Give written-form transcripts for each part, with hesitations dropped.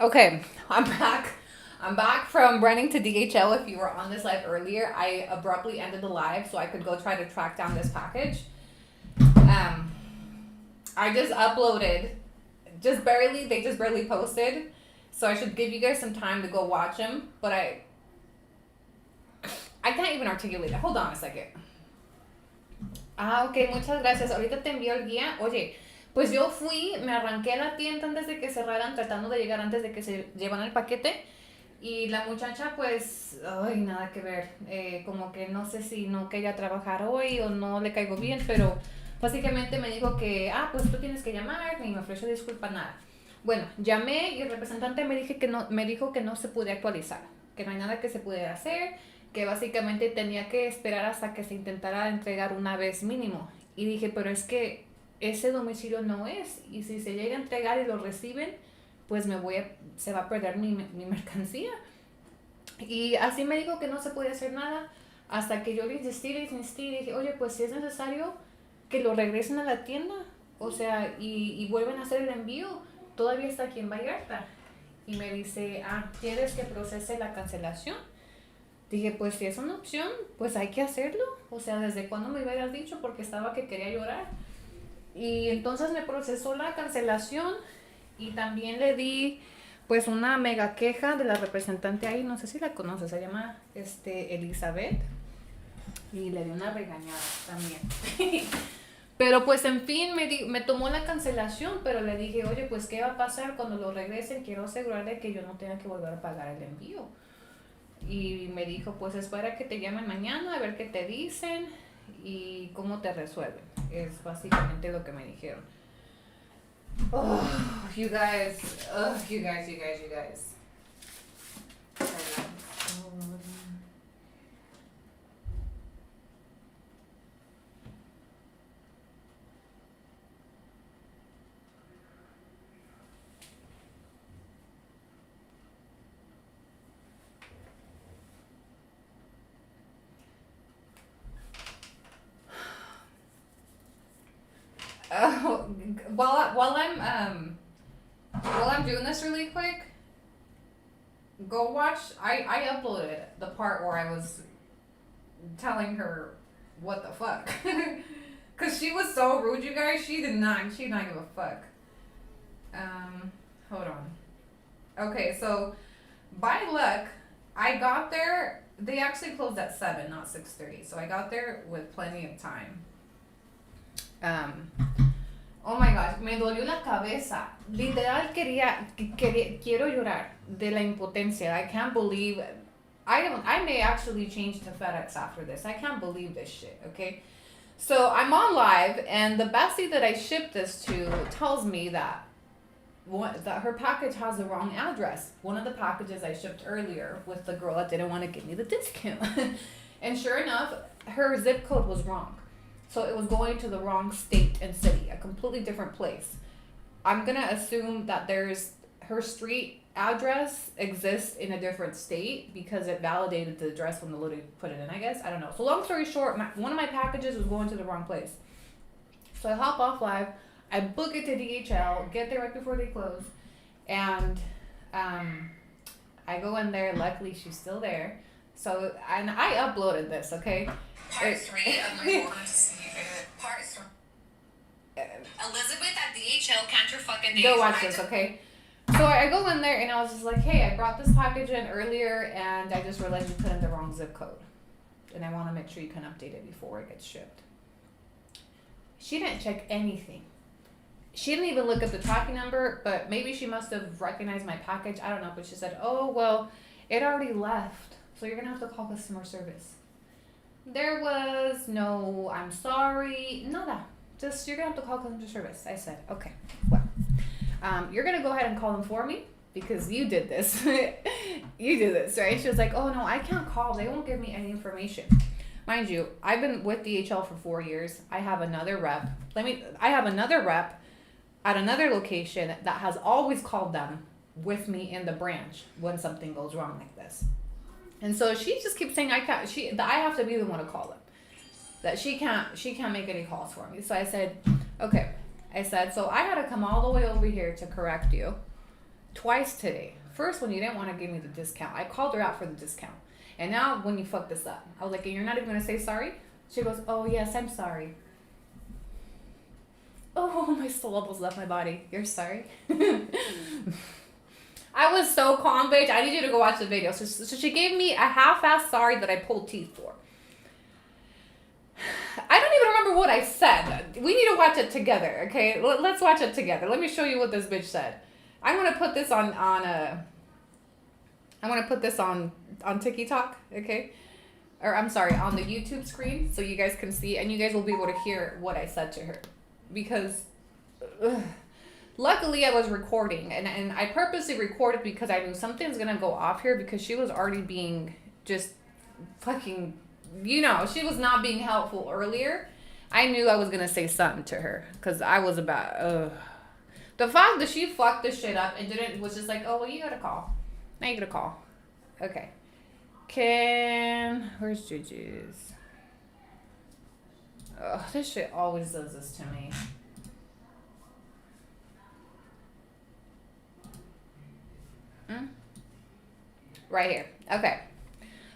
Okay, I'm back. I'm back from running to DHL. If you were on this live earlier, I abruptly ended the live so I could go try to track down this package. Um, I just uploaded, they just barely posted. So I should give you guys some time to go watch them. But I can't even articulate it. Hold on a second. Ah, ok, muchas gracias. Ahorita te envío el guía. Oye, pues yo fui, me arranqué a la tienda antes de que cerraran, tratando de llegar antes de que se llevaran el paquete. Y la muchacha, pues, ay, nada que ver. Como que no sé si no quería trabajar hoy o no le caigo bien, pero básicamente me dijo que, pues tú tienes que llamar y me ofreció disculpa, nada. Bueno, llamé y el representante me dijo que no se podía actualizar, que no hay nada que se pudiera hacer, que básicamente tenía que esperar hasta que se intentara entregar una vez mínimo. Y dije, pero es que ese domicilio no es, y si se llega a entregar y lo reciben, pues se va a perder mi mercancía. Y así me dijo que no se podía hacer nada, hasta que yo le insistí y dije, oye, pues si es necesario que lo regresen a la tienda, o sea, y vuelven a hacer el envío, todavía está aquí en Vallarta. Y me dice, ¿quieres que procese la cancelación? Dije, pues si es una opción, pues hay que hacerlo. O sea, ¿desde cuándo me hubieras dicho? Porque estaba que quería llorar. Y entonces me procesó la cancelación y también le di pues una mega queja de la representante ahí, no sé si la conoces, se llama Elizabeth, y le di una regañada también. Pero pues en fin, me tomó la cancelación, pero le dije, oye, pues ¿qué va a pasar cuando lo regresen? Quiero asegurar de que yo no tenga que volver a pagar el envío. Y me dijo, pues espera que te llamen mañana a ver qué te dicen y cómo te resuelven. Es básicamente lo que me dijeron. Oh, you guys. While I'm doing this really quick, go watch. I uploaded the part where I was telling her what the fuck, cause she was so rude, you guys. She did not give a fuck. Hold on. Okay, so by luck, I got there. They actually closed at 7, not 6:30. So I got there with plenty of time. Oh my gosh, me dolió la cabeza. Literal quiero llorar de la impotencia. I can't believe, I may actually change to FedEx after this. I can't believe this shit, okay? So I'm on live, and the bestie that I shipped this to tells me that her package has the wrong address. One of the packages I shipped earlier with the girl that didn't want to give me the discount. And sure enough, her zip code was wrong. So it was going to the wrong state and city, a completely different place. I'm going to assume that her street address exists in a different state because it validated the address when the lady put it in, I guess. I don't know. So long story short, one of my packages was going to the wrong place. So I hop off live. I book it to DHL, get there right before they close. And I go in there. Luckily, she's still there. So, and I uploaded this, okay? Part 3 of my want to see part 3. Elizabeth at DHL, can't your fucking days. Go watch this, okay? So I go in there and I was just like, hey, I brought this package in earlier and I just realized you put in the wrong zip code. And I want to make sure you can update it before it gets shipped. She didn't check anything. She didn't even look at the tracking number, but maybe she must have recognized my package. I don't know, but she said, oh, well, it already left. So you're going to have to call customer service. There was no, I'm sorry, nada. Just, you're going to have to call customer service. I said, okay, well, you're going to go ahead and call them for me because you did this. You did this, right? She was like, oh, no, I can't call. They won't give me any information. Mind you, I've been with DHL for 4 years. I have another rep. I have another rep at another location that has always called them with me in the branch when something goes wrong like this. And so she just keeps saying I have to be the one to call them. That she can't make any calls for me. So I said, okay. I said, so I had to come all the way over here to correct you. twice today. First, when you didn't want to give me the discount, I called her out for the discount. And now, when you fucked this up, I was like, and you're not even going to say sorry? She goes, oh, yes, I'm sorry. Oh, my soul almost left my body. You're sorry? I was so calm, bitch. I need you to go watch the video. So she gave me a half-assed sorry that I pulled teeth for. I don't even remember what I said. We need to watch it together, okay? Let's watch it together. Let me show you what this bitch said. I'm gonna put this on TikTok, okay? Or I'm sorry, on the YouTube screen, so you guys can see, and you guys will be able to hear what I said to her, because luckily I was recording, and I purposely recorded because I knew something's gonna go off here, because she was already being just fucking, you know, she was not being helpful earlier. I knew I was gonna say something to her, because I was about, the fact that she fucked this shit up and was just like, oh, well, you gotta call. Now you gotta call. Okay. Where's Juju's? Ugh, this shit always does this to me. Right here. Okay.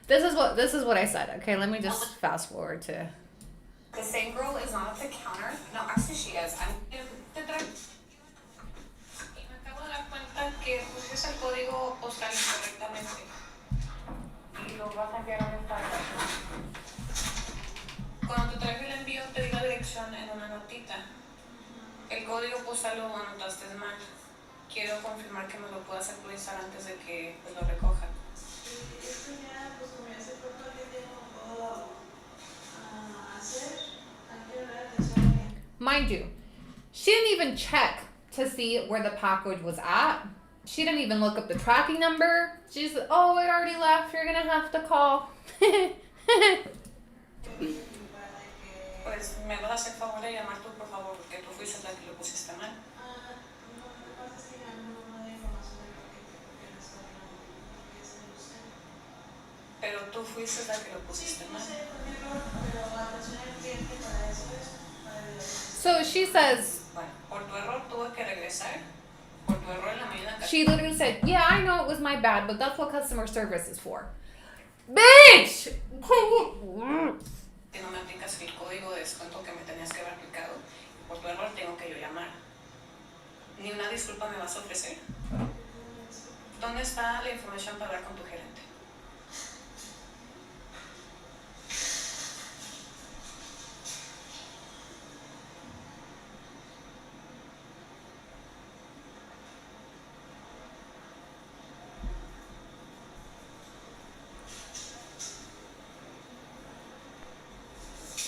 This is what I said. Okay, let me just fast forward to. The same girl is not at the counter. No, actually she is. Y me acabo de dar cuenta que puse el código postal incorrectamente. Y lo vas a enviar a mi casa. Cuando te traje el envío te di la dirección en una notita. El código postal lo anotaste mal. Quiero confirmar que me lo puedas actualizar antes de que pues, lo recojan. Esto ya, pues como ya se fue todo el tiempo, puedo hacer. Hay que dar atención bien. Mind you, she didn't even check to see where the package was at. She didn't even look up the tracking number. She just, oh, it already left. You're gonna have to call. Pues me vas a hacer favor de llamar tú, por favor, porque tú fuiste la que lo pusiste mal. No, lo que pasa es que ya no hay información del paquete porque no está bien, Pero tú fuiste la que lo pusiste mal. Sí, fue mi error, pero atención al cliente para eso es, para ayudar. So she says, Bueno, por tu error tuve que regresar. Por tu error en la mañana. she literally said, yeah, I know it was my bad, but that's what customer service is for. Bitch! Que no me aplicas el código de descuento que me tenías que haber aplicado. Por tu error tengo que yo llamar. Ni una disculpa me vas a ofrecer. ¿Dónde está la información para hablar con tu gerente?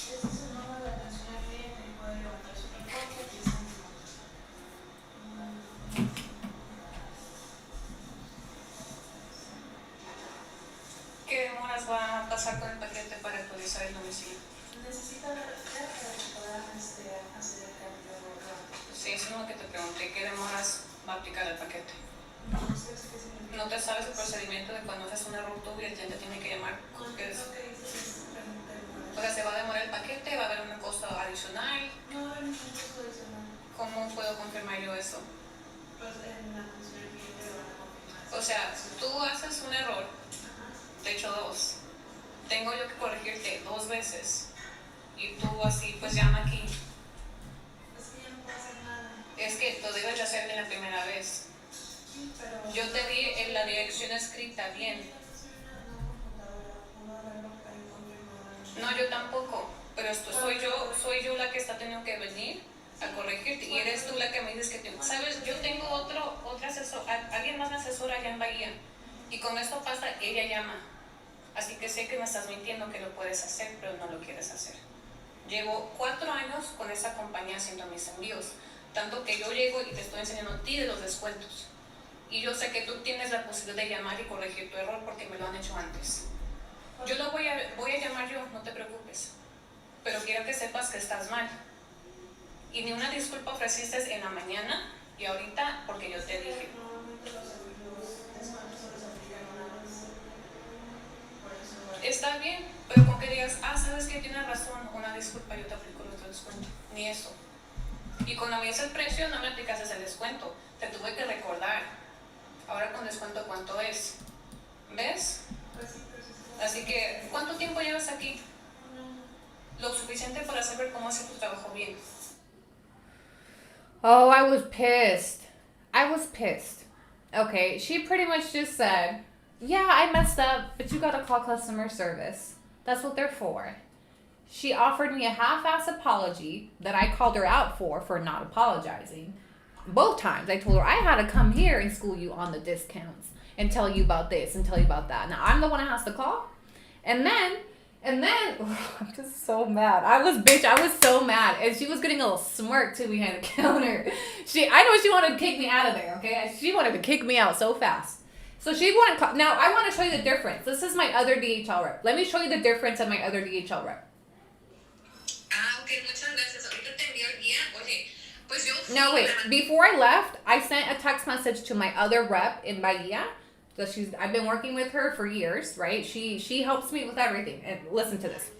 Este es el número de atención al cliente y puede levantar su reporte y está en ¿Qué demoras va a pasar con el paquete para actualizar el domicilio? Necesita la receta para que puedan hacer el cambio rápido. Sí, eso es lo que te pregunté. ¿Qué demoras va a aplicar el paquete? No sé qué significa. ¿No te sabes el procedimiento de cuando haces un error tú y el cliente tiene que llamar? Lo que dices es preguntar. O sea, se va a demorar el paquete, va a haber un costo adicional. No va a haber ningún costo adicional. ¿Cómo puedo confirmar yo eso? Pues en la atención al cliente lo van a confirmar. O sea, tú haces un error, de hecho 2. Tengo yo que corregirte 2 veces. Y tú así, pues llama aquí. Es que ya no puedo hacer nada. Es que lo debes de hacer de la primera vez. Sí, pero Yo te di en la dirección escrita bien. No, yo tampoco. Pero soy yo la que está teniendo que venir a corregirte. Y eres tú la que me dices que tengo. ¿Sabes? Yo tengo otro asesor. Alguien más me asesora allá en Bahía. Y cuando esto pasa, ella llama. Así que sé que me estás mintiendo que lo puedes hacer, pero no lo quieres hacer. Llevo 4 años con esta compañía haciendo mis envíos. Tanto que yo llego y te estoy enseñando a ti de los descuentos. Y yo sé que tú tienes la posibilidad de llamar y corregir tu error porque me lo han hecho antes. Yo lo voy a llamar yo, no te preocupes. Pero quiero que sepas que estás mal. Y ni una disculpa ofreciste en la mañana y ahorita porque yo te dije. Está bien, pero con que digas, sabes que tienes razón, una disculpa, yo te aplico el otro descuento. Ni eso. Y cuando me dices el precio, no me aplicas el descuento. Te tuve que recordar. les cuento cuánto es. ¿Ves? Pues sí, pues es Así que, ¿cuánto tiempo llevas aquí? Lo suficiente para saber cómo hacer tu trabajo bien. Oh, I was pissed. I was pissed. Okay, she pretty much just said, yeah, I messed up, but you gotta call customer service. That's what they're for. She offered me a half-ass apology that I called her out for not apologizing. Both times I told her I had to come here and school you on the discounts and tell you about this and tell you about that. Now I'm the one that has to call. And then, I'm just so mad. I was so mad. And she was getting a little smirk too behind the counter. I know she wanted to kick me out of there, okay? She wanted to kick me out so fast. So she wanted, now I want to show you the difference. This is my other DHL rep. Let me show you the difference of my other DHL rep. Ok, muchas gracias. Ahorita te envío el guía. Oye, pues yo... No, wait. Before I left, I sent a text message to my other rep in Bahia. So I've been working with her for years, right? She helps me with everything. And listen to this.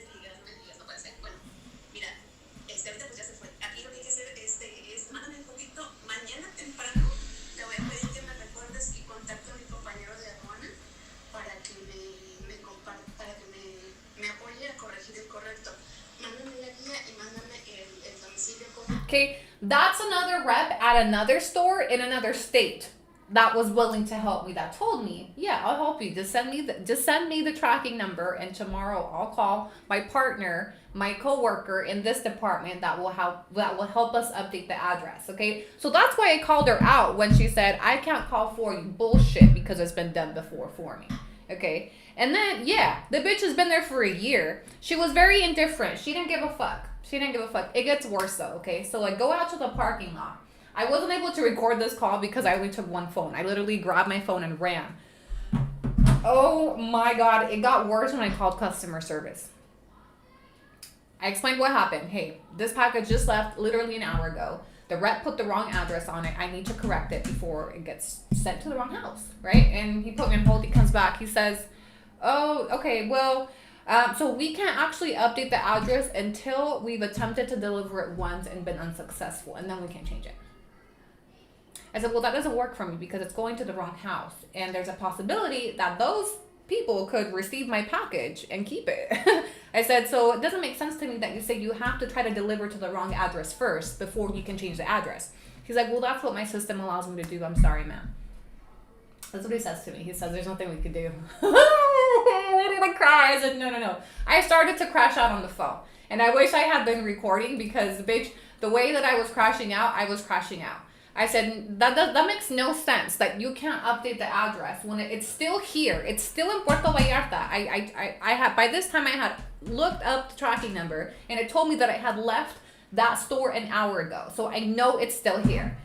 Okay, that's another rep at another store in another state that was willing to help me, that told me, yeah, I'll help you. Just send me the tracking number, and tomorrow I'll call my partner, my coworker in this department that will help us update the address. Okay, so that's why I called her out when she said I can't call for you. Bullshit, because it's been done before for me. Okay, and then yeah, the bitch has been there for a year. She was very indifferent. She didn't give a fuck. It gets worse though. Okay, so I go out to the parking lot. I wasn't able to record this call because I only took one phone. I literally grabbed my phone and ran. Oh my God, it got worse when I called customer service. I explained what happened. Hey, this package just left literally an hour ago. The rep put the wrong address on it. I need to correct it before it gets sent to the wrong house, right? And he put me on hold. He comes back. He says, oh, okay, well, so we can't actually update the address until we've attempted to deliver it once and been unsuccessful, and then we can change it. I said, well, that doesn't work for me because it's going to the wrong house, and there's a possibility that those people could receive my package and keep it. I said, so it doesn't make sense to me that you say you have to try to deliver to the wrong address first before you can change the address. He's like, well, that's what my system allows me to do. I'm sorry, ma'am. That's what he says to me. He says, there's nothing we can do. I wanted to cry. I said, no. I started to crash out on the phone. And I wish I had been recording because, bitch, the way that I was crashing out, I was crashing out. I said, that makes no sense that you can't update the address when it's still here. It's still in Puerto Vallarta. I had, by this time I had looked up the tracking number and it told me that I had left that store an hour ago. So I know it's still here.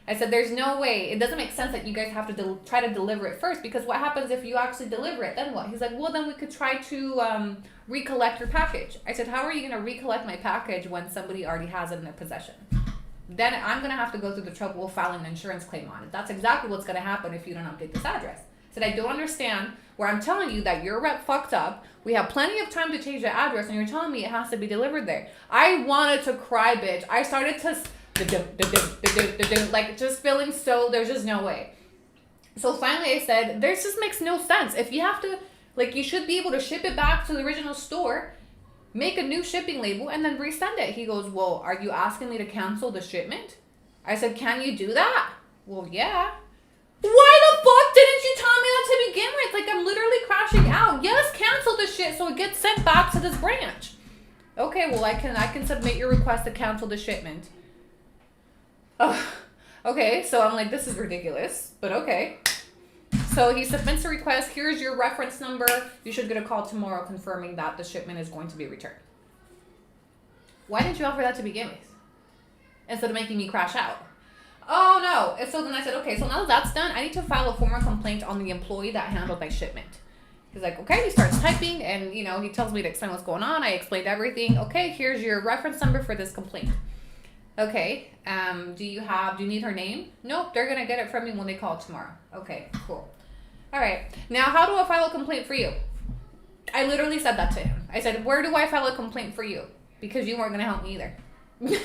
I said, there's no way. It doesn't make sense that you guys have to try to deliver it first, because what happens if you actually deliver it? Then what? He's like, well, then we could try to recollect your package. I said, how are you going to recollect my package when somebody already has it in their possession? Then I'm going to have to go through the trouble of filing an insurance claim on it. That's exactly what's going to happen if you don't update this address. I said, I don't understand where I'm telling you that your rep fucked up. We have plenty of time to change the address, and you're telling me it has to be delivered there. I wanted to cry, bitch. I started to... like just feeling so, there's just no way. So finally I said, this just makes no sense. If you have to, like, you should be able to ship it back to the original store, make a new shipping label, and then resend it. He goes, well, are you asking me to cancel the shipment? I said, can you do that? Well, yeah. Why the fuck didn't you tell me that to begin with? Like, I'm literally crashing out. Yes, cancel the shit so it gets sent back to this branch. Okay, well, I can submit your request to cancel the shipment. Oh, okay, so I'm like, this is ridiculous, but okay. So he submits a request. Here's your reference number. You should get a call tomorrow confirming that the shipment is going to be returned. Why didn't you offer that to begin with? Instead of making me crash out. Oh, no. And so then I said, okay, so now that that's done, I need to file a formal complaint on the employee that handled my shipment. He's like, okay, he starts typing, and, you know, he tells me to explain what's going on. I explained everything. Okay, here's your reference number for this complaint. Okay, do you need her name? Nope, they're going to get it from me when they call tomorrow. Okay, cool. All right, now how do I file a complaint for you? I literally said that to him. I said, where do I file a complaint for you? Because you weren't going to help me either. Bitch,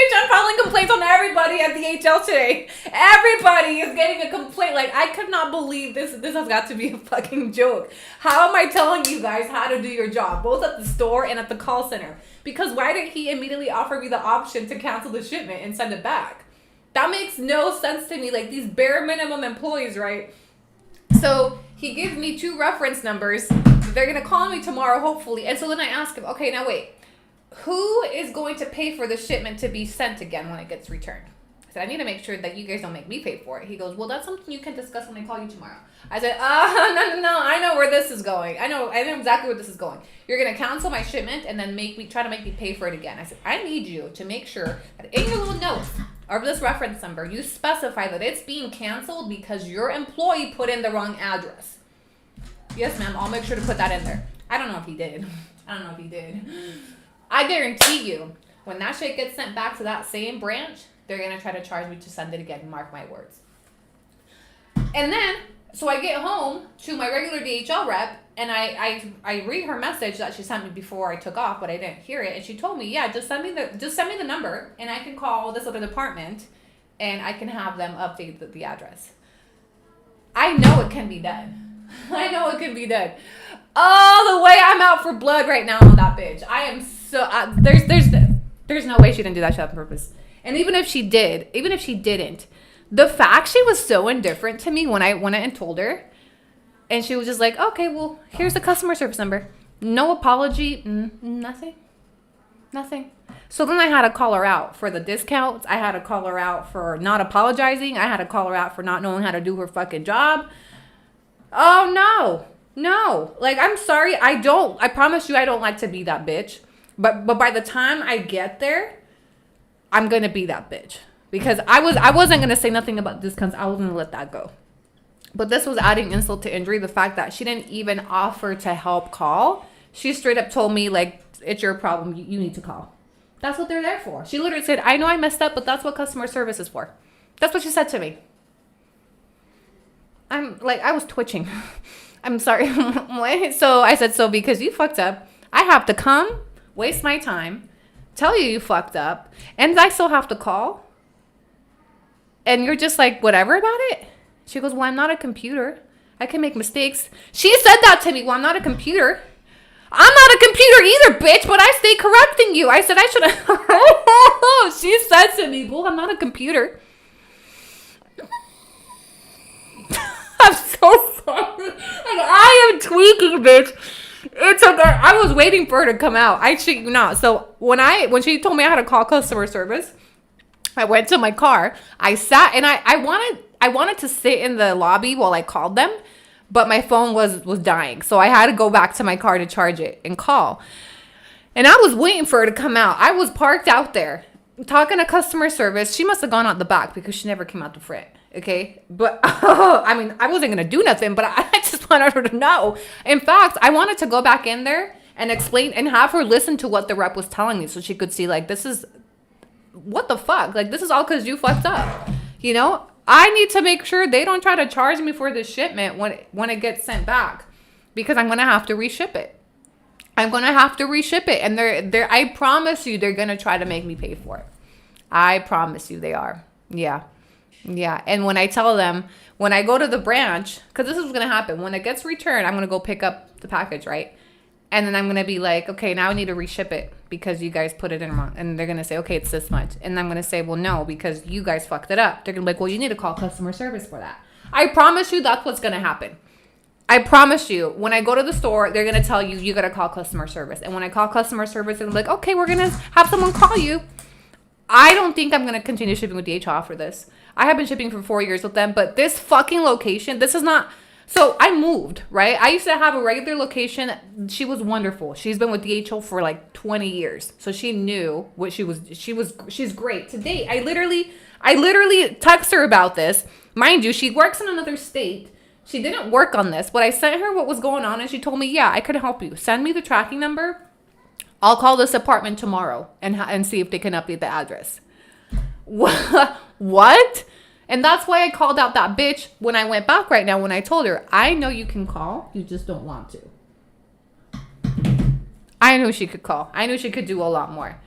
bitch, I'm filing complaints on everybody at DHL today. Everybody is getting a complaint. Like, I could not believe this. This has got to be a fucking joke. How am I telling you guys how to do your job, both at the store and at the call center? Because why did he immediately offer me the option to cancel the shipment and send it back? That makes no sense to me. Like, these bare minimum employees, right? So he gives me 2 reference numbers. They're going to call me tomorrow, hopefully. And so then I ask him, okay, now wait. Who is going to pay for the shipment to be sent again when it gets returned? I said, I need to make sure that you guys don't make me pay for it. He goes, well, that's something you can discuss when I call you tomorrow. I said, no, I know where this is going. I know exactly where this is going. You're going to cancel my shipment and then try to make me pay for it again. I said, I need you to make sure that in your little notes of this reference number, you specify that it's being canceled because your employee put in the wrong address. Yes, ma'am, I'll make sure to put that in there. I don't know if he did. I guarantee you, when that shit gets sent back to that same branch, they're going to try to charge me to send it again. Mark my words. And then, so I get home to my regular DHL rep, and I read her message that she sent me before I took off, but I didn't hear it. And she told me, yeah, just send me the number, and I can call this other department, and I can have them update the address. I know it can be done. Oh, the way I'm out for blood right now on that bitch. I am so there's no way she didn't do that shit on purpose. And even if she didn't, the fact she was so indifferent to me when I went and told her, and she was just like, okay, well, here's the customer service number. No apology, nothing. So then I had to call her out for the discounts. I had to call her out for not apologizing. I had to call her out for not knowing how to do her fucking job. Oh, no. Like, I'm sorry. I promise you I don't like to be that bitch. But by the time I get there, I'm going to be that bitch. Because I wasn't going to say nothing about discounts. I was going to let that go. But this was adding insult to injury. The fact that she didn't even offer to help call. She straight up told me, like, it's your problem. You need to call. That's what they're there for. She literally said, I know I messed up, but that's what customer service is for. That's what she said to me. I was twitching. I'm sorry. So I said, so because you fucked up, I have to come, waste my time, tell you fucked up, and I still have to call. And you're just like, whatever about it? She goes, well, I'm not a computer. I can make mistakes. She said that to me. Well, I'm not a computer. I'm not a computer either, bitch, but I stay correcting you. I said I should have. She said to me, well, I'm not a computer. I'm so sorry. Like, I am tweaking, bitch. It's okay. I was waiting for her to come out. I shit you not. So when she told me I had to call customer service, I went to my car. I sat and I wanted to sit in the lobby while I called them, but my phone was dying. So I had to go back to my car to charge it and call. And I was waiting for her to come out. I was parked out there talking to customer service. She must have gone out the back because she never came out the front. Okay. But I mean, I wasn't going to do nothing, but I just wanted her to know. In fact, I wanted to go back in there and explain and have her listen to what the rep was telling me so she could see, like, this is what the fuck? Like, this is all because you fucked up. You know, I need to make sure they don't try to charge me for this shipment when it gets sent back, because I'm going to have to reship it. And I promise you, they're going to try to make me pay for it. I promise you they are. Yeah. And when I tell them, when I go to the branch, because this is what's going to happen. When it gets returned, I'm going to go pick up the package, right? And then I'm going to be like, okay, now I need to reship it because you guys put it in wrong. And they're going to say, okay, it's this much. And I'm going to say, well, no, because you guys fucked it up. They're going to be like, well, you need to call customer service for that. I promise you that's what's going to happen. I promise you, when I go to the store, they're going to tell you, you got to call customer service. And when I call customer service, they're like, okay, we're going to have someone call you. I don't think I'm going to continue shipping with DHL for this. I have been shipping for 4 years with them, but this fucking location, this is not... So I moved, right? I used to have a regular location. She was wonderful. She's been with DHL for like 20 years. So she knew what she's great. Today, I literally text her about this. Mind you, she works in another state. She didn't work on this, but I sent her what was going on and she told me, yeah, I could help you. Send me the tracking number. I'll call this apartment tomorrow and see if they can update the address. What? And that's why I called out that bitch when I went back right now, when I told her, I know you can call, you just don't want to. I knew she could call. I knew she could do a lot more.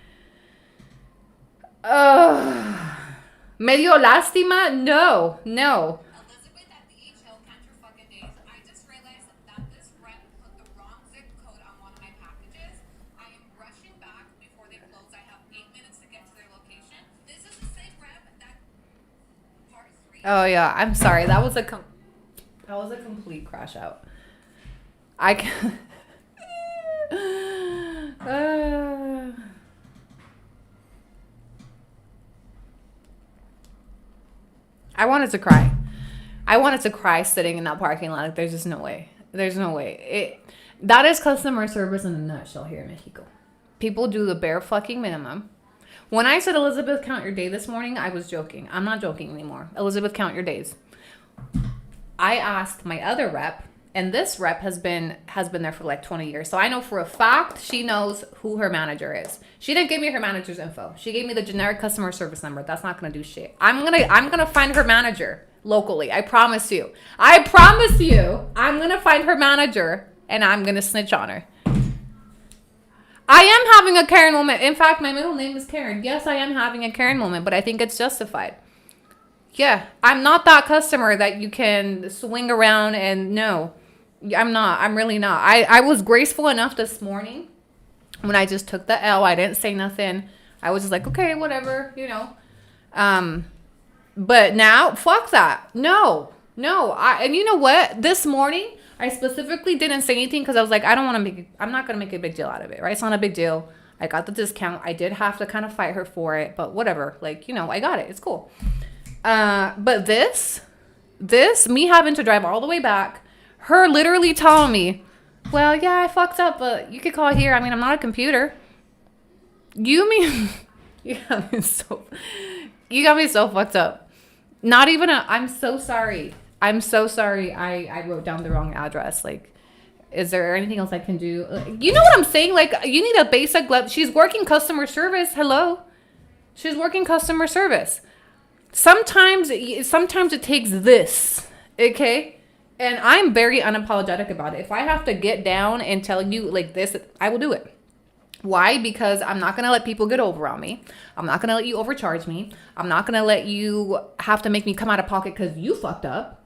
Me dio lástima? No. Elizabeth at DHL, count your fucking days. I just realized that this rep put the wrong zip code on one of my packages. I am rushing back before they close. I have 8 minutes to get to their location. This is the same rep that part 3. Oh yeah, I'm sorry. That was a complete crash out. I can I wanted to cry. I wanted to cry sitting in that parking lot. Like, there's just no way. There's no way. That is customer service in a nutshell here in Mexico. People do the bare fucking minimum. When I said, Elizabeth, count your day this morning, I was joking. I'm not joking anymore. Elizabeth, count your days. I asked my other rep, and this rep has been there for like 20 years. So I know for a fact she knows who her manager is. She didn't give me her manager's info. She gave me the generic customer service number. That's not gonna do shit. I'm gonna find her manager locally. I promise you. I'm gonna find her manager and I'm gonna snitch on her. I am having a Karen moment. In fact, my middle name is Karen. Yes, I am having a Karen moment, but I think it's justified. Yeah, I'm not that customer that you can swing around and no. I'm not. I'm really not. I was graceful enough this morning when I just took the L. I didn't say nothing. I was just like, okay, whatever, you know. But now, fuck that. No. And you know what? This morning, I specifically didn't say anything because I was like, I'm not going to make a big deal out of it, right? It's not a big deal. I got the discount. I did have to kind of fight her for it, but whatever. Like, you know, I got it. It's cool. But this, me having to drive all the way back, her literally telling me, well, yeah, I fucked up, but you could call here. I mean, I'm not a computer. You got me so fucked up. Not even I'm so sorry. I wrote down the wrong address. Like, is there anything else I can do? You know what I'm saying? Like, you need a basic level. She's working customer service. Hello. She's working customer service. Sometimes it takes this. Okay. And I'm very unapologetic about it. If I have to get down and tell you like this, I will do it. Why? Because I'm not going to let people get over on me. I'm not going to let you overcharge me. I'm not going to let you have to make me come out of pocket because you fucked up.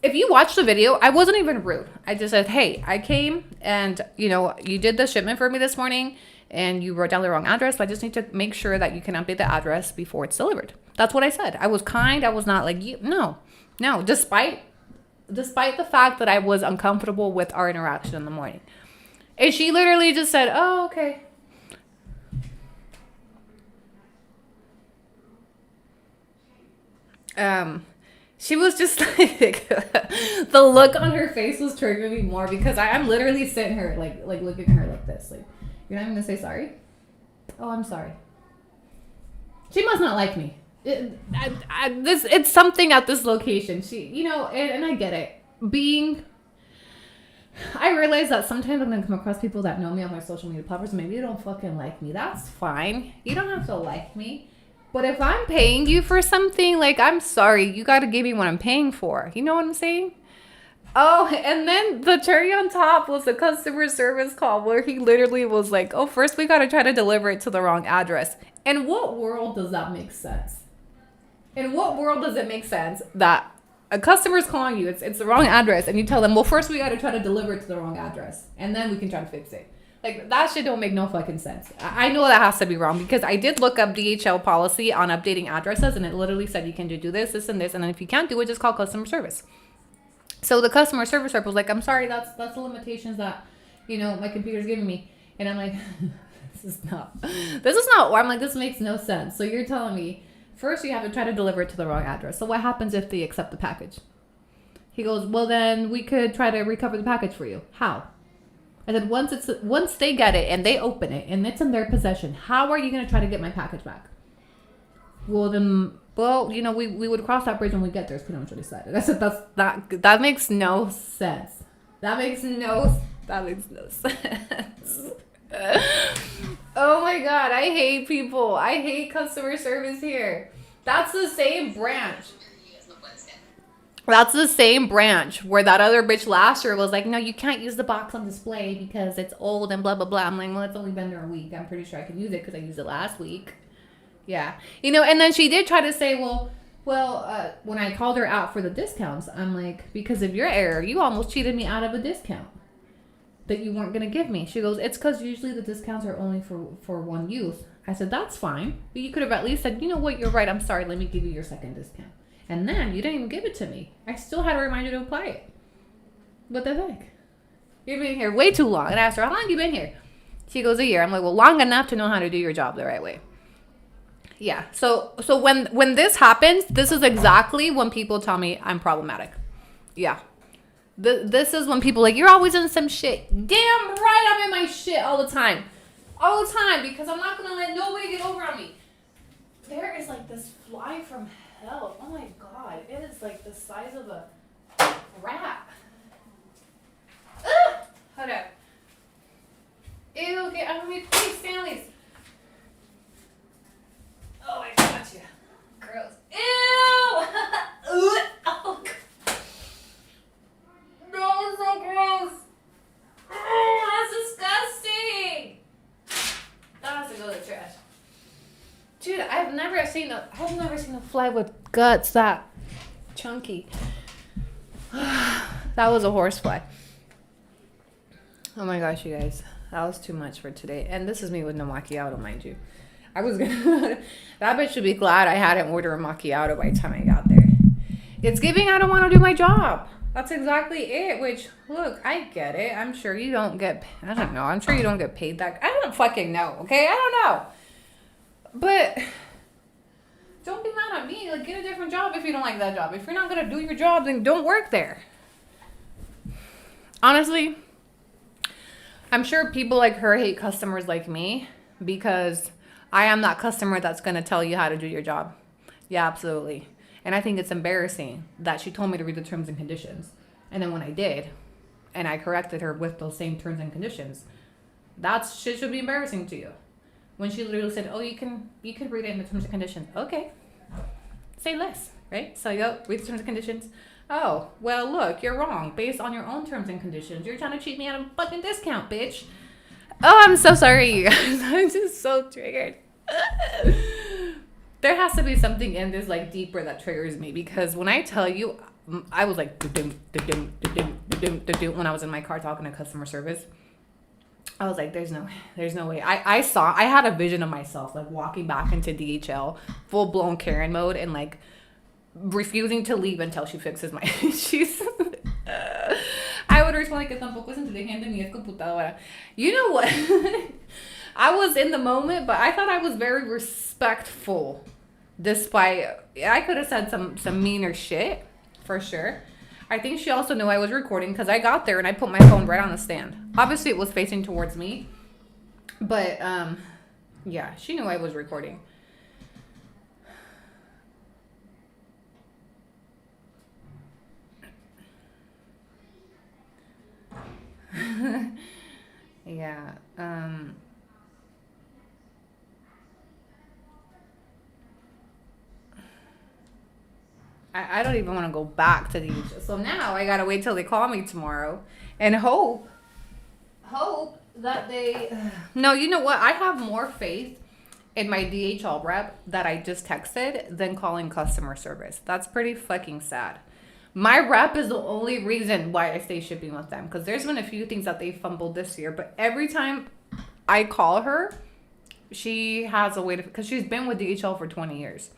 If you watch the video, I wasn't even rude. I just said, hey, I came and, you know, you did the shipment for me this morning and you wrote down the wrong address. So I just need to make sure that you can update the address before it's delivered. That's what I said. I was kind. I was not like, no. Despite the fact that I was uncomfortable with our interaction in the morning. And she literally just said, oh, okay. She was just like, the look on her face was triggering me more because I'm literally sitting here like looking at her like this. Like, you're not even gonna say sorry? Oh, I'm sorry. She must not like me. It's something at this location. She, you know, and I get it. I realize that sometimes I'm gonna come across people that know me on my social media platforms. Maybe they don't fucking like me. That's fine. You don't have to like me. But if I'm paying you for something, like, I'm sorry, you got to give me what I'm paying for. You know what I'm saying? Oh, and then the cherry on top was the customer service call where he literally was like, oh, first we got to try to deliver it to the wrong address. In what world does that make sense? In what world does it make sense that a customer's calling you, it's the wrong address, and you tell them, well, first we got to try to deliver it to the wrong address, and then we can try to fix it. Like, that shit don't make no fucking sense. I know that has to be wrong because I did look up DHL policy on updating addresses, and it literally said you can do this, and this, and then if you can't do it, just call customer service. So the customer service rep was like, I'm sorry, that's the limitations that, you know, my computer's giving me. And I'm like, this is not, I'm like, this makes no sense. So you're telling me, first you have to try to deliver it to the wrong address. So what happens if they accept the package? He goes, well, then we could try to recover the package for you. How? I said, once they get it and they open it and it's in their possession, how are you going to try to get my package back? Well, then, you know, we would cross that bridge when we get there. Is pretty much what he said. I said, that makes no sense. That makes no sense. Oh my God, I hate people. I hate customer service here. That's the same branch. That's the same branch where that other bitch last year was like, no, you can't use the box on display because it's old and blah, blah, blah. I'm like, well, it's only been there a week. I'm pretty sure I can use it because I used it last week. Yeah. You know, and then she did try to say, when I called her out for the discounts, I'm like, because of your error, you almost cheated me out of a discount that you weren't going to give me. She goes, it's because usually the discounts are only for one use. I said, that's fine. But you could have at least said, you know what, you're right. I'm sorry. Let me give you your second discount. And then you didn't even give it to me. I still had to remind you to apply it. What the heck? You've been here way too long. And I asked her, how long have you been here? She goes, a year. I'm like, well, long enough to know how to do your job the right way. Yeah. So when this happens, this is exactly when people tell me I'm problematic. Yeah. This is when people like, you're always in some shit. Damn right I'm in my shit all the time. All the time, because I'm not going to let nobody get over on me. There is like this fly from hell. Oh my God. It is like the size of a rat. Ugh! Hold up. Ew, get out of me, please, Stanley's. Oh, I got you. Gross. Ew! Oh, God. That was so gross. Oh, that's disgusting. That has to go to the trash. Dude, I've never seen a fly with guts that chunky. That was a horsefly. Oh my gosh, you guys. That was too much for today. And this is me with no macchiato, mind you. I was gonna... That bitch should be glad I hadn't ordered a macchiato by the time I got there. It's giving I don't want to do my job. That's exactly it. Which, look, I get it. I'm sure you don't get... I don't know. I'm sure you don't get paid that... I don't fucking know, okay? I don't know. But... Don't be mad at me. Like, get a different job if you don't like that job. If you're not gonna do your job, then don't work there. Honestly... I'm sure people like her hate customers like me because I am that customer that's going to tell you how to do your job. Yeah, absolutely. And I think it's embarrassing that she told me to read the terms and conditions. And then when I did, and I corrected her with those same terms and conditions, that shit should be embarrassing to you. When she literally said, oh, you can read it in the terms and conditions. Okay. Say less, right? So you go, read the terms and conditions. Oh, well, look, you're wrong. Based on your own terms and conditions, you're trying to cheat me out of a fucking discount, bitch. Oh, I'm so sorry, you guys. I'm just so triggered. There has to be something in this, like, deeper that triggers me. Because when I tell you, I was like, when I was in my car talking to customer service. I was like, there's no way. I had a vision of myself, like, walking back into DHL, full-blown Karen mode, and, like, refusing to leave until she fixes my issues. I would respond like que tampoco es inteligente ni es computadora. You know what? I was in the moment, but I thought I was very respectful. Despite, I could have said some meaner shit, for sure. I think she also knew I was recording because I got there and I put my phone right on the stand. Obviously, it was facing towards me. But, yeah, she knew I was recording. Yeah. I don't even want to go back to these. So now I gotta wait till they call me tomorrow and hope that they... No, you know what? I have more faith in my DHL rep that I just texted than calling customer service. That's pretty fucking sad. My rep is the only reason why I stay shipping with them. Because there's been a few things that they fumbled this year. But every time I call her, she has a way to... Because she's been with DHL for 20 years.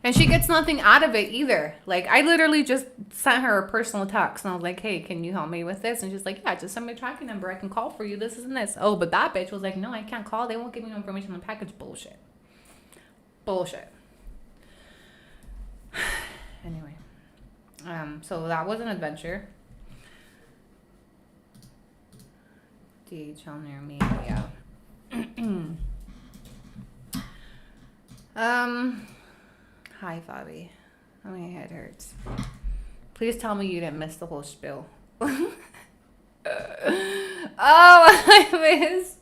And she gets nothing out of it either. Like, I literally just sent her a personal text. And I was like, hey, can you help me with this? And she's like, yeah, just send me a tracking number. I can call for you. This and this. Oh, but that bitch was like, no, I can't call. They won't give me no information on the package. Bullshit. Anyway, so that was an adventure. DHL near me, yeah. Hi, Fabi. Oh, my head hurts. Please tell me you didn't miss the whole spiel. Oh, I missed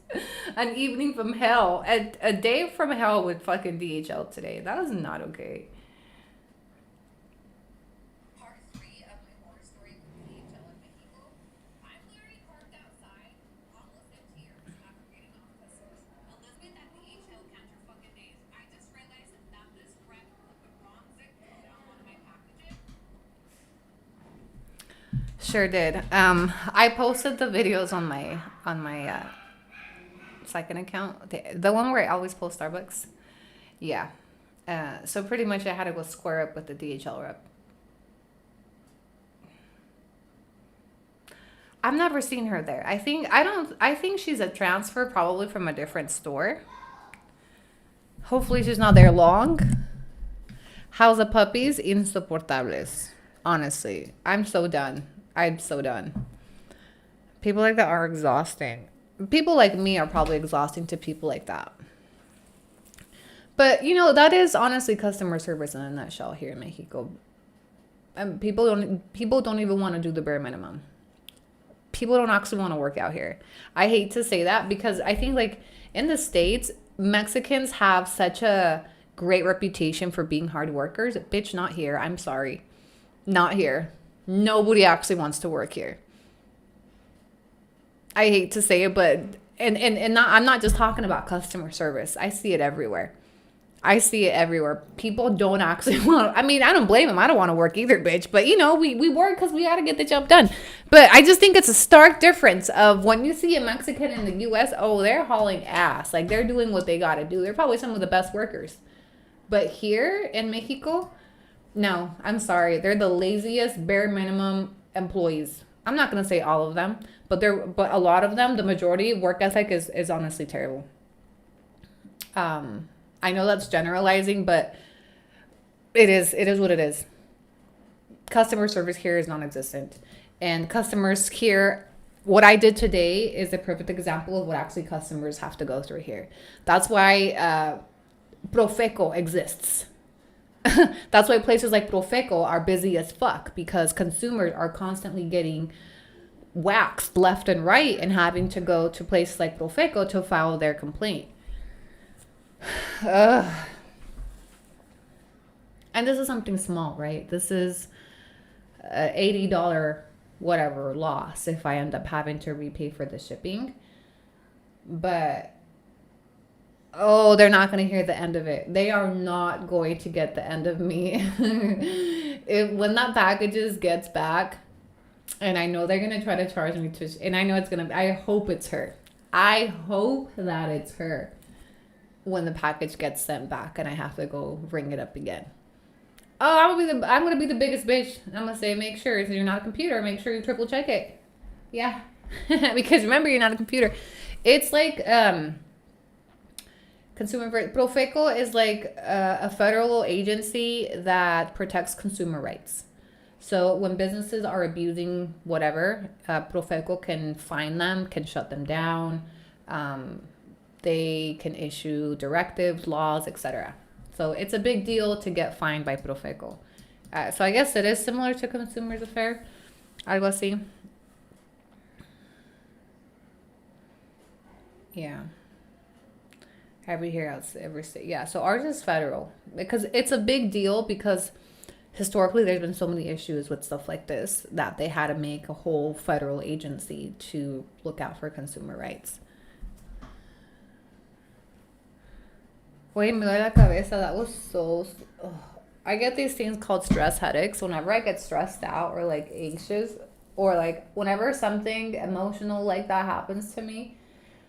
an evening from hell. A day from hell with fucking DHL today. That was not okay. Sure did. I posted the videos on my second account, the one where I always post Starbucks. Yeah. So pretty much I had to go square up with the DHL rep. I've never seen her there. I think she's a transfer probably from a different store. Hopefully she's not there long. How's the puppies? Insoportables. Honestly, I'm so done. I'm so done. People like that are exhausting. People like me are probably exhausting to people like that. But, that is honestly customer service in a nutshell here in Mexico. And people don't even want to do the bare minimum. People don't actually want to work out here. I hate to say that because I think like in the States, Mexicans have such a great reputation for being hard workers. Bitch, not here. I'm sorry. Not here. Nobody actually wants to work here. I hate to say it, but I'm not just talking about customer service. I see it everywhere. People don't actually want. I mean, I don't blame them. I don't want to work either, bitch. But we work because we got to get the job done. But I just think it's a stark difference of when you see a Mexican in the U.S. Oh, they're hauling ass. Like they're doing what they got to do. They're probably some of the best workers. But here in Mexico, no, I'm sorry. They're the laziest, bare minimum employees. I'm not gonna say all of them, but a lot of them, the majority, work ethic is honestly terrible. I know that's generalizing, but it is what it is. Customer service here is non-existent, and customers here. What I did today is a perfect example of what actually customers have to go through here. That's why Profeco exists. That's why places like Profeco are busy as fuck, because consumers are constantly getting waxed left and right and having to go to places like Profeco to file their complaint. And this is something small, right? This is a $80 whatever loss if I end up having to repay for the shipping. But they're not going to hear the end of it. They are not going to get the end of me. When that packages gets back, and I know they're going to try to charge me and I know I hope it's her. I hope that it's her when the package gets sent back and I have to go ring it up again. Oh, I'm going to be the biggest bitch. I'm going to say, make sure if you're not a computer, make sure you triple check it. Yeah. Because remember, you're not a computer. It's like, Profeco is like a federal agency that protects consumer rights. So when businesses are abusing whatever, Profeco can fine them, can shut them down. They can issue directives, laws, etc. So it's a big deal to get fined by Profeco. So I guess it is similar to Consumers Affair. Algo así. Yeah. Every state. Yeah, so ours is federal because it's a big deal because historically there's been so many issues with stuff like this that they had to make a whole federal agency to look out for consumer rights. Wait, me duele la cabeza. That was so... I get these things called stress headaches whenever I get stressed out or like anxious or like whenever something emotional like that happens to me.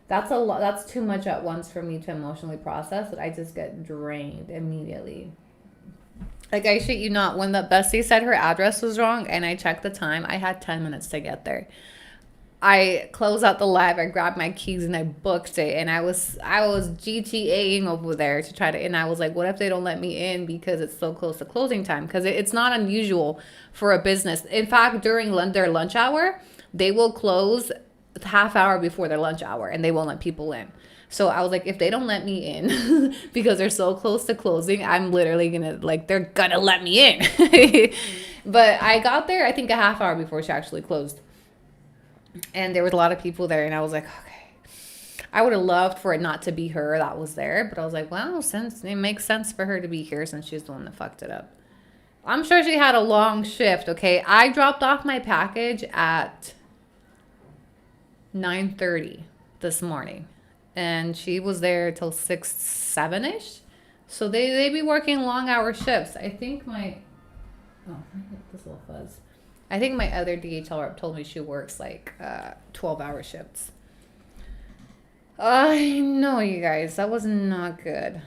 That's a lot. That's too much at once for me to emotionally process. That I just get drained immediately. Like, I shit you not. When the bestie said her address was wrong and I checked the time, I had 10 minutes to get there. I closed out the live. I grabbed my keys and I booked it. And I was GTAing over there to try to. And I was like, what if they don't let me in because it's so close to closing time? Because it's not unusual for a business. In fact, during their lunch hour, they will close half hour before their lunch hour and they won't let people in. So I was like, if they don't let me in because they're so close to closing, I'm literally they're gonna let me in. But I got there, I think a half hour before she actually closed. And there was a lot of people there and I was like, okay. I would have loved for it not to be her that was there, but I was like, well, since it makes sense for her to be here since she's the one that fucked it up. I'm sure she had a long shift, okay? I dropped off my package at 9:30 this morning and she was there till 6, 7-ish. So they be working long hour shifts. I think this little fuzz. I think my other DHL rep told me she works like 12-hour shifts. I know, you guys, that was not good.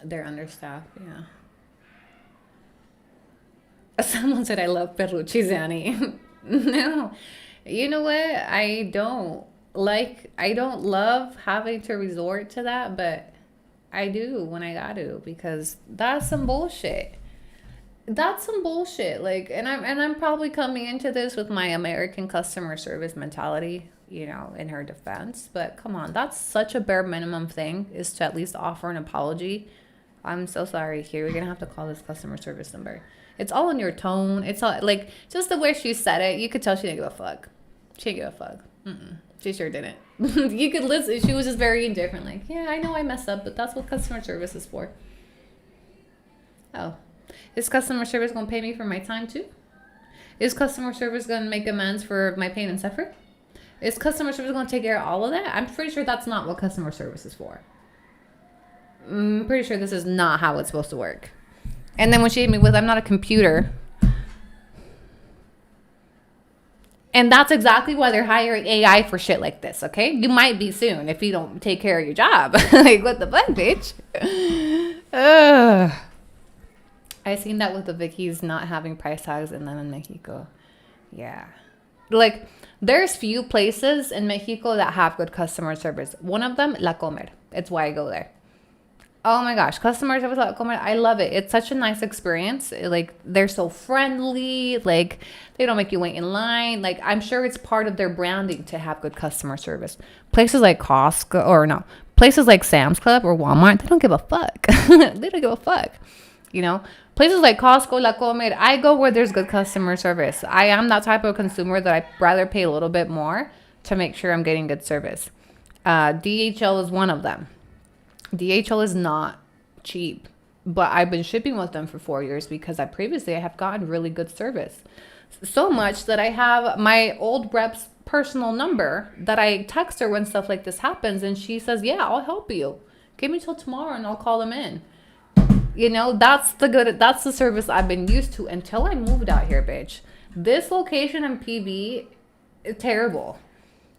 They're understaffed, yeah. Someone said I love Ferrucci's Annie. No. You know what? I don't love having to resort to that, but I do when I got to because that's some bullshit. That's some bullshit. Like, and I'm probably coming into this with my American customer service mentality, in her defense. But come on, that's such a bare minimum thing is to at least offer an apology. I'm so sorry. Here, we're gonna have to call this customer service number. It's all in your tone. It's all like just the way she said it. You could tell she didn't give a fuck. She didn't give a fuck. She sure didn't. You could listen. She was just very indifferent. Like, yeah, I know I messed up, but that's what customer service is for. Oh, is customer service gonna pay me for my time too? Is customer service gonna make amends for my pain and suffering? Is customer service gonna take care of all of that? I'm pretty sure that's not what customer service is for. I'm pretty sure this is not how it's supposed to work. And then when she hit me with, I'm not a computer. And that's exactly why they're hiring AI for shit like this, okay? You might be soon if you don't take care of your job. Like, what the fuck, bitch? I seen that with the Vickies not having price tags in them in Mexico. Yeah. Like, there's few places in Mexico that have good customer service. One of them, La Comer. It's why I go there. Oh my gosh, customer service, I love it. It's such a nice experience. Like, they're so friendly. Like, they don't make you wait in line. Like, I'm sure it's part of their branding to have good customer service. Places like Costco, or no, places like Sam's Club or Walmart, they don't give a fuck. They don't give a fuck. Places like Costco, La Comer, I go where there's good customer service. I am that type of consumer that I'd rather pay a little bit more to make sure I'm getting good service. DHL is one of them. DHL is not cheap, but I've been shipping with them for 4 years because I have gotten really good service. So much that I have my old rep's personal number that I text her when stuff like this happens, and she says, yeah, I'll help you. Give me till tomorrow and I'll call them in. That's the service I've been used to until I moved out here, bitch. This location in PB is terrible.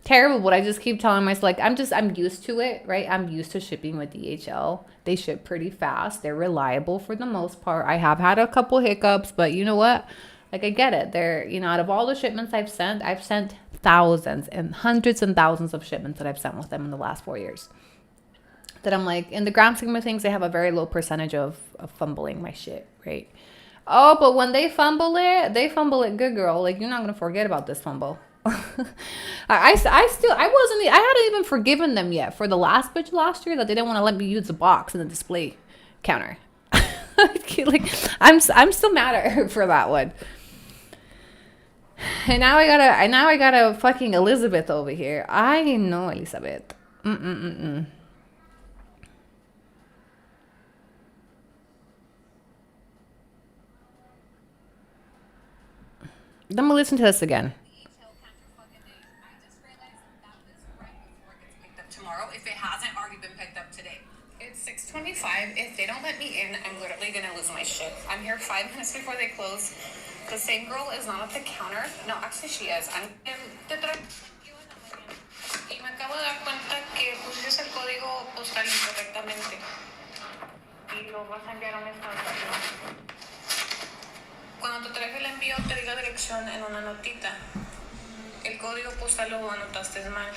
Terrible, but I just keep telling myself, like, I'm used to it, right? I'm used to shipping with DHL. They ship pretty fast. They're reliable for the most part. I have had a couple hiccups, but you know what? Like, I get it. They're, out of all the shipments I've sent thousands and hundreds and thousands of shipments that I've sent with them in the last 4 years. That I'm like, in the grand scheme of things, they have a very low percentage of fumbling my shit, right? Oh, but when they fumble it good, girl. Like, you're not going to forget about this fumble. I hadn't even forgiven them yet for the last bitch last year that they didn't want to let me use the box in the display counter. Like, I'm still mad at her for that one. And now I got a fucking Elizabeth over here. I know Elizabeth. Let me listen to this again. Tomorrow, if it hasn't already been picked up today. It's 6:25. If they don't let me in, I'm literally gonna lose my shit. I'm here 5 minutes before they close. The same girl is not at the counter. No, actually she is. Y me acabo de dar cuenta que pusiste el código postal incorrectamente. Y lo vas a enviar a un estado. Cuando te traje el envío, te di la dirección en una notita. El código postal lo anotaste mal.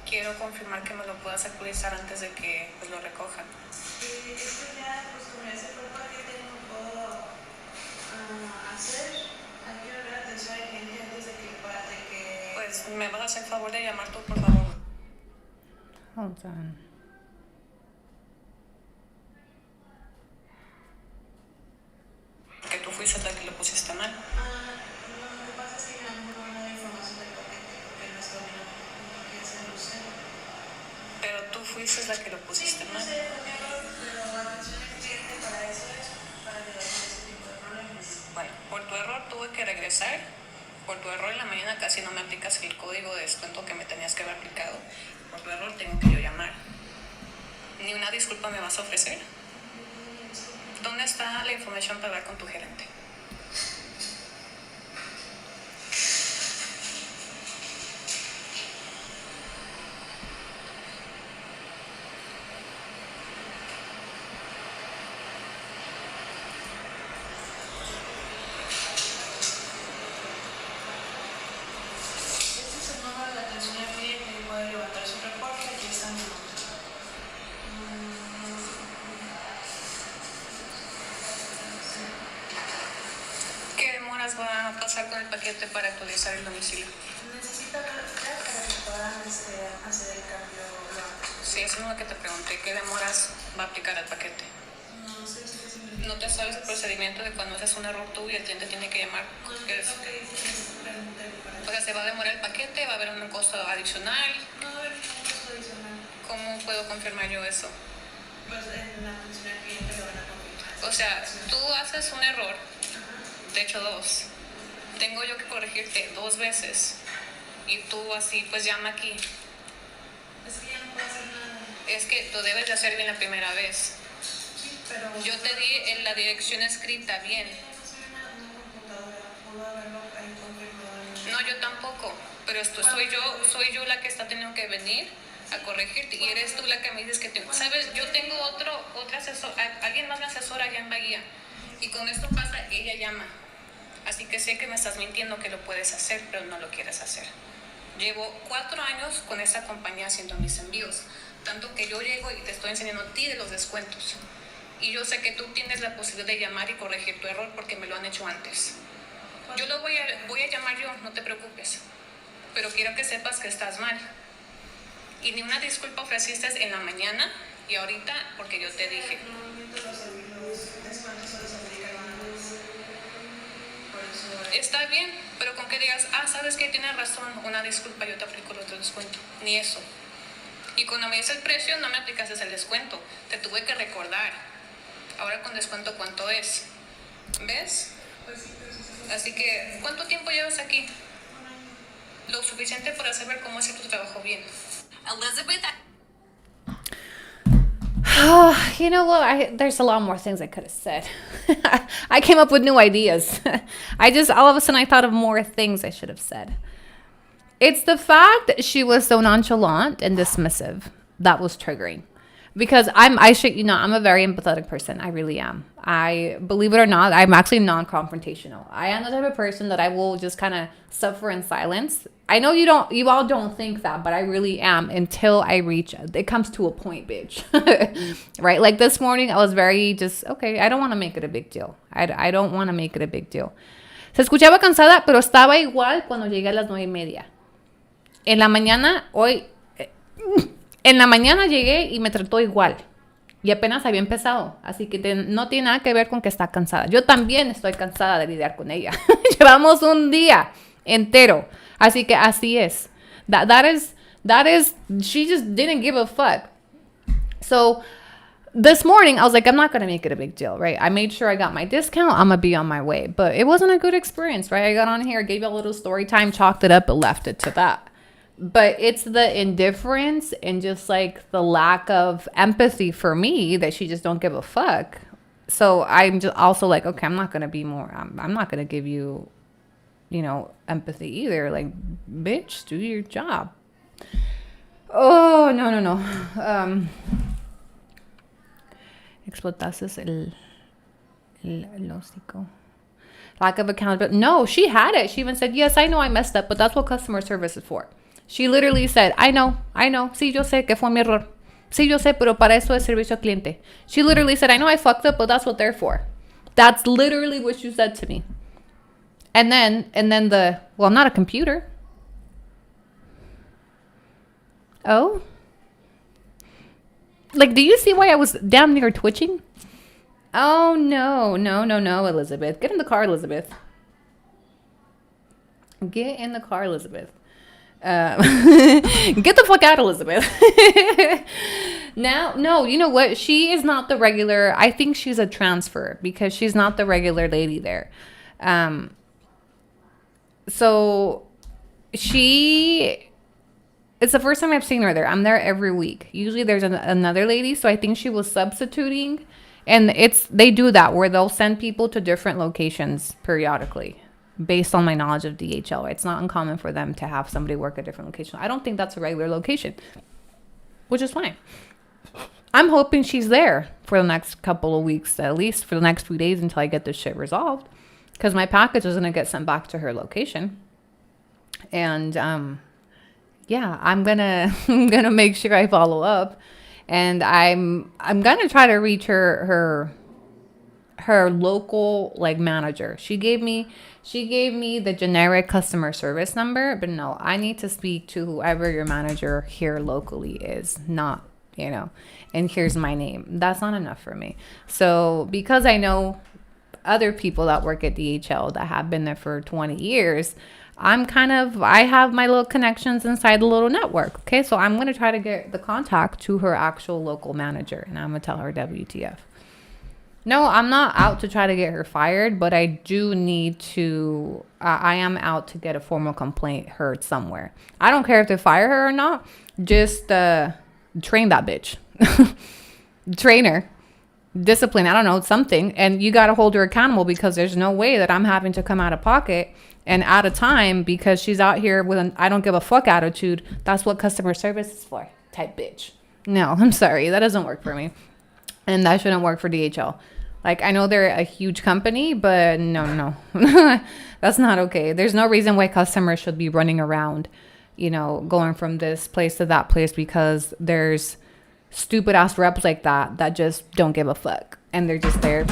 Quiero confirmar que me lo puedas actualizar antes de que pues, lo recojan. Sí, esto ya, pues como ya se fue para que tengo puedo hacer. Hay que volver atención a la gente antes de que... Pues me vas a hacer el favor de llamar tú, por favor. Hold on. Que tú fuiste la que lo pusiste mal. No, lo que pasa es que no me da información del paquete porque no está bien, porque se lo sé. Pero tú fuiste la que lo pusiste mal. Sí, sé, pero atención al cliente para eso es, para ayudar con ese tipo de regresar. Por tu error en la mañana casi no me aplicas el código de descuento que me tenías que haber aplicado. Por tu error tengo que yo llamar. ¿Ni una disculpa me vas a ofrecer? ¿Dónde está la información para hablar con tu gerente? Este es el número de atención al cliente que puede levantar su reporte. Aquí está mi nombre. ¿Qué demoras va a pasar con el paquete para actualizar el domicilio? Necesito hablar para que puedan hacer el cambio lo antes. Sí, eso es lo que te pregunté. ¿Qué demoras va a aplicar al paquete? No sé si es ¿No te sabes el procedimiento de cuando haces un error tú y el cliente tiene que llamar? no sé lo que dice, pregunté para O sea, se va a demorar el paquete, va a haber un costo adicional. no va a haber ningún costo adicional. ¿Cómo puedo confirmar yo eso? Pues en la atención al cliente lo van a confirmar. O sea, tú haces un error, de hecho 2. Tengo yo que corregirte 2 veces. Y tú así, pues llama aquí. Es que ya no puedo hacer nada. Es que lo debes de hacer bien la primera vez. Sí, pero Yo te di en la dirección escrita bien. no soy una computadora. Puedo haberlo ahí confirmado. No, yo tampoco. Pero esto soy yo la que está teniendo que venir a corregirte. Y eres tú la que me dices que sabes, yo tengo otro asesor, alguien más me asesora allá en Bahía. Y con esto pasa, ella llama. Así que sé que me estás mintiendo que lo puedes hacer, pero no lo quieres hacer. Llevo 4 años con esta compañía haciendo mis envíos. Tanto que yo llego y te estoy enseñando a ti de los descuentos. Y yo sé que tú tienes la posibilidad de llamar y corregir tu error porque me lo han hecho antes. Yo lo voy a llamar yo, no te preocupes. Pero quiero que sepas que estás mal. Y ni una disculpa ofreciste en la mañana y ahorita porque yo te dije. Normalmente los descuentos solo se aplican una vez. Por eso Está bien, pero con que digas, sabes que tienes razón, una disculpa, yo te aplico el otro descuento. Ni eso. Y cuando me dices el precio, no me aplicaste el descuento. Te tuve que recordar. Ahora con descuento, ¿cuánto es? ¿Ves? pues sí, pero sí se Así que, ¿cuánto tiempo llevas aquí? un año. Lo suficiente para saber cómo hacer tu trabajo bien. Elizabeth. You know what? There's a lot more things I could have said. I came up with new ideas. All of a sudden, I thought of more things I should have said. It's the fact that she was so nonchalant and dismissive that was triggering. Because I'm a very empathetic person. I really am. I, believe it or not, I'm actually non-confrontational. I am the type of person that I will just kind of suffer in silence. I know you all don't think that, but I really am until it comes to a point, bitch. Right? Like this morning, I was very okay, I don't want to make it a big deal. I don't want to make it a big deal. Se escuchaba cansada, pero estaba igual cuando llegué a las 9:30. En la mañana llegué y me trató igual. Y apenas había empezado. Así que no tiene nada que ver con que está cansada. Yo también estoy cansada de lidiar con ella. Llevamos un día entero. Así que así es. That is, she just didn't give a fuck. So, this morning, I was like, I'm not going to make it a big deal, right? I made sure I got my discount. I'm going to be on my way. But it wasn't a good experience, right? I got on here, gave you a little story time, chalked it up, and left it to that. But it's the indifference and just like the lack of empathy for me that she just don't give a fuck. So I'm just also like, okay, I'm not going to be more, I'm not going to give you, empathy either. Like, bitch, do your job. Oh, no. Explotases el hocico. Lack of accountability. No, she had it. She even said, yes, I know I messed up, but that's what customer service is for. She literally said, I know. Sí, yo sé que fue mi error. Sí, yo sé, pero para eso es servicio al cliente. She literally said, I know I fucked up, but that's what they're for. That's literally what you said to me. And then I'm not a computer. Oh? Like, do you see why I was damn near twitching? Oh, no, Elizabeth. Get in the car, Elizabeth. Get in the car, Elizabeth. Get the fuck out, Elizabeth. Now, no, you know what? She is not the regular. I think she's a transfer because she's not the regular lady there. So it's the first time I've seen her there. I'm there every week. Usually there's another lady, so I think she was substituting. And they do that where they'll send people to different locations periodically based on my knowledge of DHL. It's not uncommon for them to have somebody work a different location. I don't think that's a regular location, which is fine. I'm hoping she's there for the next couple of weeks, at least for the next few days until I get this shit resolved. Because my package is going to get sent back to her location. And, yeah, I'm gonna make sure I follow up. And I'm gonna try to reach her local like manager. She gave me the generic customer service number, but no, I need to speak to whoever your manager here locally is, not, and here's my name. That's not enough for me. So because I know other people that work at DHL that have been there for 20 years, I have my little connections inside the little network. Okay, so I'm going to try to get the contact to her actual local manager, and I'm going to tell her WTF. No, I'm not out to try to get her fired, but I do need to, I am out to get a formal complaint heard somewhere. I don't care if they fire her or not. Just train that bitch. Train her. Discipline, I don't know, something. And you got to hold her accountable because there's no way that I'm having to come out of pocket and out of time because she's out here with an I don't give a fuck attitude. That's what customer service is for, type bitch. No, I'm sorry. That doesn't work for me. And that shouldn't work for DHL. Like, I know they're a huge company, but no. That's not okay. There's no reason why customers should be running around, going from this place to that place because there's stupid ass reps like that just don't give a fuck. And they're just there.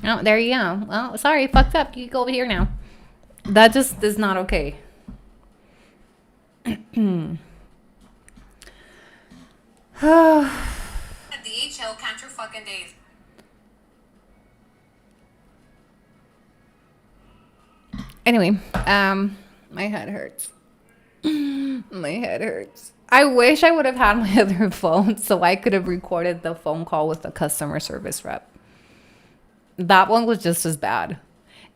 Oh, there you go. Well, sorry, fucked up. You go over here now. That just is not okay. DHL, count your fucking days. Anyway, my head hurts. My head hurts. I wish I would have had my other phone so I could have recorded the phone call with the customer service rep. That one was just as bad.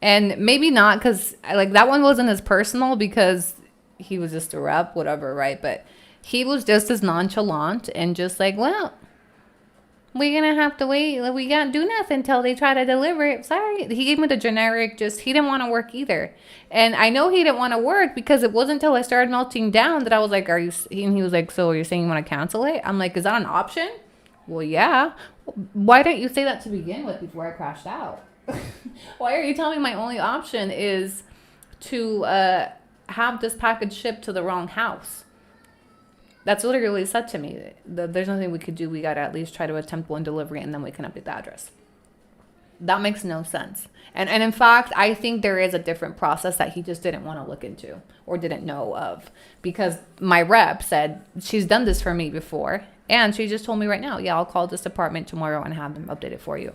And maybe not because that one wasn't as personal because he was just a rep, whatever, right? But he was just as nonchalant and just like, well, we're going to have to wait. We can't do nothing until they try to deliver it. Sorry. He gave me the generic, he didn't want to work either. And I know he didn't want to work because it wasn't until I started melting down that I was like, and he was like, so you're saying you want to cancel it? I'm like, is that an option? Well, yeah. Why didn't you say that to begin with before I crashed out? Why are you telling me my only option is to have this package shipped to the wrong house? That's literally what he said to me. There's nothing we could do. We got to at least try to attempt one delivery and then we can update the address. That makes no sense. And in fact, I think there is a different process that he just didn't want to look into or didn't know of. Because my rep said, she's done this for me before. And she just told me right now, yeah, I'll call this department tomorrow and have them update it for you.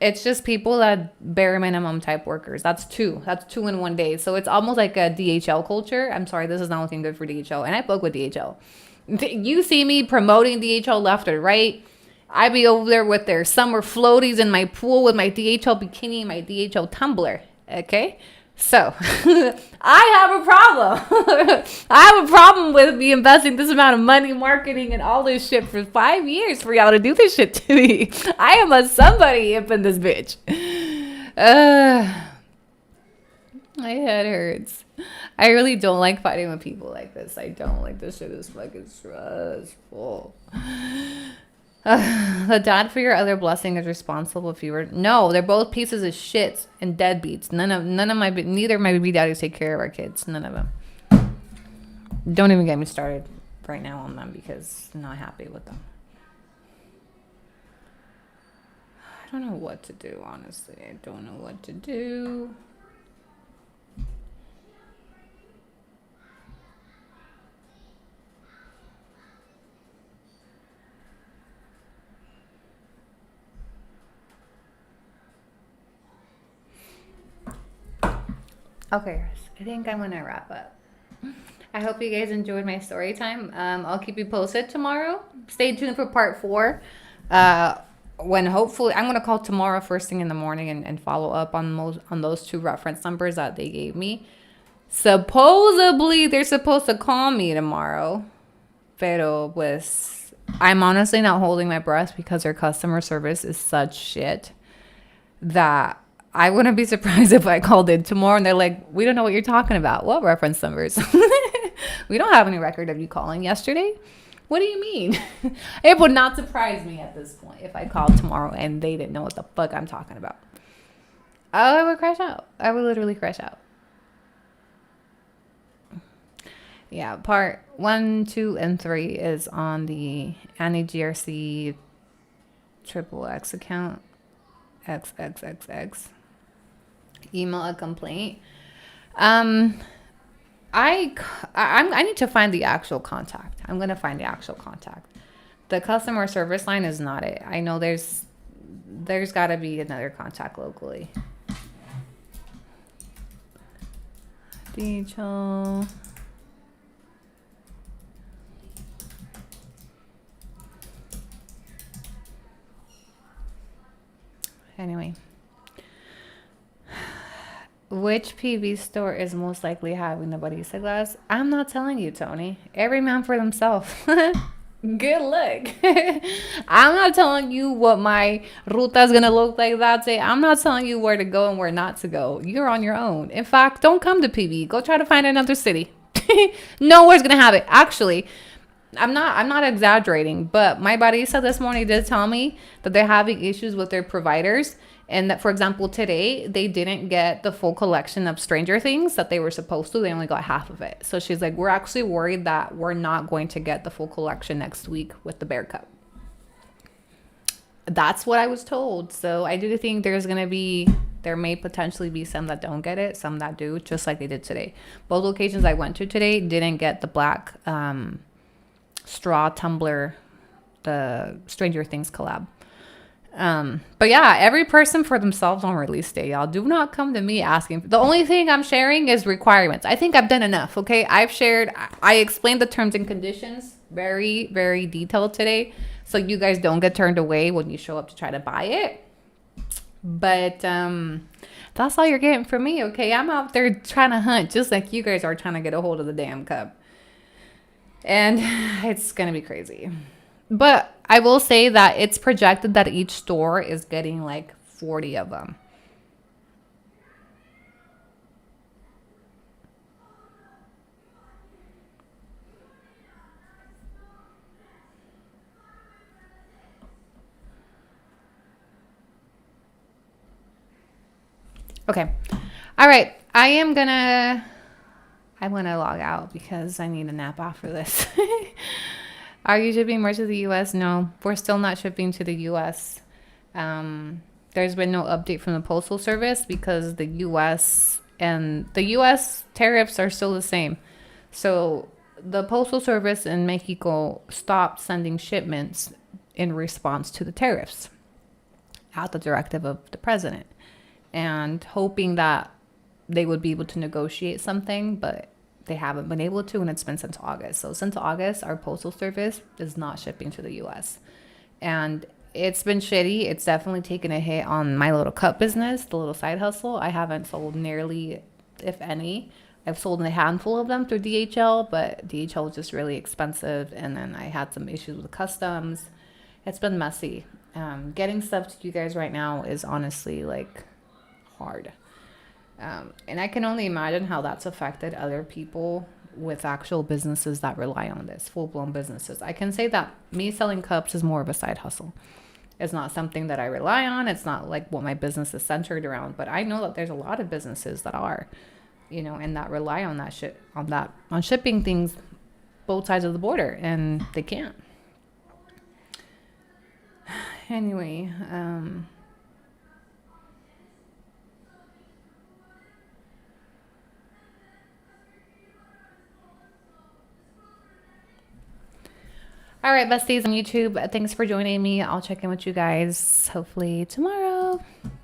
It's just people that bare minimum type workers. That's two in one day. So it's almost like a DHL culture. I'm sorry, this is not looking good for DHL. And I spoke with DHL. You see me promoting DHL left or right. I be over there with their summer floaties in my pool with my DHL bikini and my DHL tumbler. Okay? So, I have a problem. I have a problem with me investing this amount of money, marketing, and all this shit for 5 years for y'all to do this shit to me. I am a somebody up in this bitch. My head hurts. I really don't like fighting with people like this. I don't like this shit. Is fucking stressful. The dad for your other blessing is responsible if you were... No, they're both pieces of shit and deadbeats. Neither of my baby daddies take care of our kids. None of them. Don't even get me started right now on them because I'm not happy with them. I don't know what to do, honestly. I don't know what to do. Okay, I think I'm gonna wrap up. I hope you guys enjoyed my story time. I'll keep you posted tomorrow. Stay tuned for part 4. when hopefully I'm gonna call tomorrow first thing in the morning and follow up on those two reference numbers that they gave me. Supposedly they're supposed to call me tomorrow, pero pues I'm honestly not holding my breath because their customer service is such shit that I wouldn't be surprised if I called in tomorrow and they're like, we don't know what you're talking about. What reference numbers? We don't have any record of you calling yesterday. What do you mean? It would not surprise me at this point if I called tomorrow and they didn't know what the fuck I'm talking about. I would crash out. I would literally crash out. Yeah, part 1, 2, and 3 is on the Annie GRC XXX account. XXXX. Email a complaint. I need to find the actual contact. I'm gonna find the actual contact. The customer service line is not it. I know there's got to be another contact locally. DHL. Anyway. Which PV store is most likely having the Barista glass? I'm not telling you, Tony. Every man for themselves. Good luck. I'm not telling you what my ruta is going to look like that day. I'm not telling you where to go and where not to go. You're on your own. In fact, don't come to PV. Go try to find another city. Nowhere's going to have it. Actually, I'm not exaggerating, but my barista this morning did tell me that they're having issues with their providers. And that, for example, today they didn't get the full collection of Stranger Things that they were supposed to. They only got half of it. So she's like, we're actually worried that we're not going to get the full collection next week with the Bear Cup. That's what I was told. So I do think there may potentially be some that don't get it, some that do, just like they did today. Both locations I went to today didn't get the black straw tumbler, the Stranger Things collab. But yeah, every person for themselves on release day, y'all. Do not come to me asking. The only thing I'm sharing is requirements. I think I've done enough. Okay. I explained the terms and conditions very, very detailed today. So you guys don't get turned away when you show up to try to buy it. But, that's all you're getting from me. Okay. I'm out there trying to hunt just like you guys are trying to get a hold of the damn cup. And it's going to be crazy. But I will say that it's projected that each store is getting like 40 of them. Okay. All right. I'm going to log out because I need a nap after this. Are you shipping more to the U.S.? No, we're still not shipping to the U.S. There's been no update from the Postal Service because the U.S. tariffs are still the same. So the Postal Service in Mexico stopped sending shipments in response to the tariffs at the directive of the president and hoping that they would be able to negotiate something, but they haven't been able to, and it's been since August. So since August, our postal service is not shipping to the U.S. And it's been shitty. It's definitely taken a hit on my little cup business, the little side hustle. I haven't sold nearly, if any. I've sold a handful of them through DHL, but DHL was just really expensive. And then I had some issues with customs. It's been messy. Getting stuff to you guys right now is honestly like hard. And I can only imagine how that's affected other people with actual businesses that rely on this, full-blown businesses. I can say that me selling cups is more of a side hustle. It's not something that I rely on. It's not like what my business is centered around. But I know that there's a lot of businesses that are, and that rely on that shit, on shipping things both sides of the border, and they can't. Anyway, all right, besties on YouTube, thanks for joining me. I'll check in with you guys hopefully tomorrow.